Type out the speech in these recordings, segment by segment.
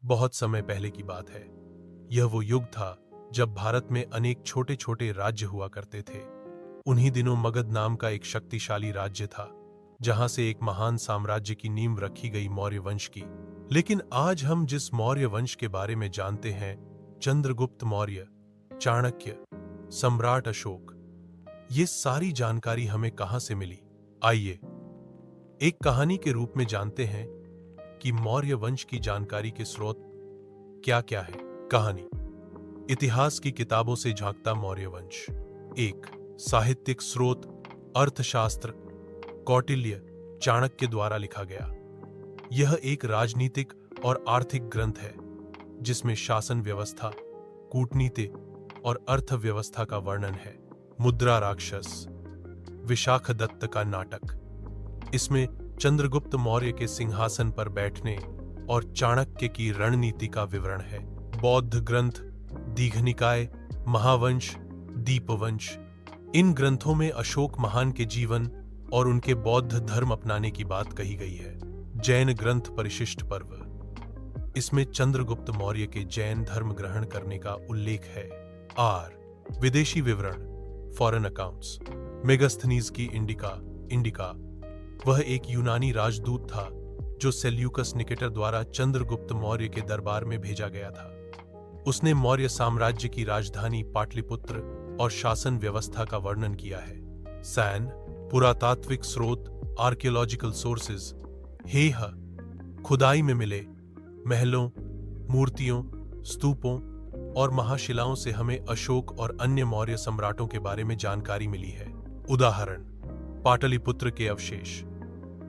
बहुत समय पहले की बात है। यह वो युग था जब भारत में अनेक छोटे छोटे राज्य हुआ करते थे। उन्हीं दिनों मगध नाम का एक शक्तिशाली राज्य था, जहां से एक महान साम्राज्य की नींव रखी गई मौर्य वंश की। लेकिन आज हम जिस मौर्य वंश के बारे में जानते हैं, चंद्रगुप्त मौर्य, चाणक्य, सम्राट अशोक, ये सारी जानकारी हमें कहां से मिली? आइए एक कहानी के रूप में जानते हैं कि मौर्य वंश की जानकारी के स्रोत क्या क्या है। कहानी। इतिहास की किताबों से झांकता मौर्य वंश। एक साहित्यिक स्रोत, अर्थशास्त्र, कौटिल्य, चाणक्य द्वारा लिखा गया। यह एक राजनीतिक और आर्थिक ग्रंथ है जिसमें शासन व्यवस्था, कूटनीति और अर्थव्यवस्था का वर्णन है। मुद्रा राक्षस, विशाखदत्त का नाटक। इसमें चंद्रगुप्त मौर्य के सिंहासन पर बैठने और चाणक्य की रणनीति का विवरण है। बौद्ध ग्रंथ, दीघनिकाय, महावंश, दीपवंश। इन ग्रंथों में अशोक महान के जीवन और उनके बौद्ध धर्म अपनाने की बात कही गई है। जैन ग्रंथ परिशिष्ट पर्व। इसमें चंद्रगुप्त मौर्य के जैन धर्म ग्रहण करने का उल्लेख है। विदेशी विवरण, फॉरेन अकाउंट्स। मेगास्थनीज की इंडिका। वह एक यूनानी राजदूत था जो सेल्यूकस निकेटर द्वारा चंद्रगुप्त मौर्य के दरबार में भेजा गया था। उसने मौर्य साम्राज्य की राजधानी पाटलिपुत्र और शासन व्यवस्था का वर्णन किया है। सैन, पुरातात्विक स्रोत, आर्कियोलॉजिकल सोर्सेज। हेह, खुदाई में मिले महलों, मूर्तियों, स्तूपों और महाशिलाओं से हमें अशोक और अन्य मौर्य सम्राटों के बारे में जानकारी मिली है। उदाहरण, पाटलिपुत्र के अवशेष,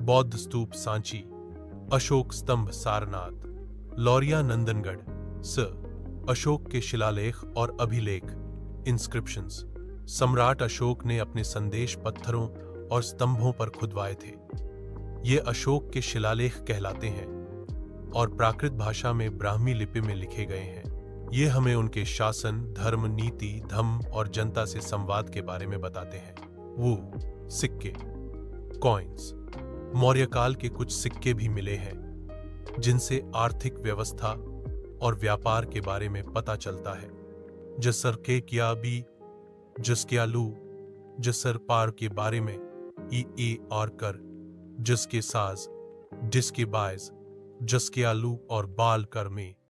बौद्ध स्तूप सांची, अशोक स्तंभ सारनाथ, लौरिया नंदनगढ़, अशोक के शिलालेख और अभिलेख, इंस्क्रिप्शंस। सम्राट अशोक ने अपने संदेश पत्थरों और स्तंभों पर खुदवाए थे। ये अशोक के शिलालेख कहलाते हैं और प्राकृत भाषा में ब्राह्मी लिपि में लिखे गए हैं। ये हमें उनके शासन, धर्म, नीति, धम्म और जनता से संवाद के बारे में बताते हैं। सिक्के, कॉइन्स। मौर्य काल के कुछ सिक्के भी मिले हैं जिनसे आर्थिक व्यवस्था और व्यापार के बारे में पता चलता है। जसर जसर पार के बारे में ई और कर, जिसके साज, जिसके बायज, जसके आलू और बाल कर में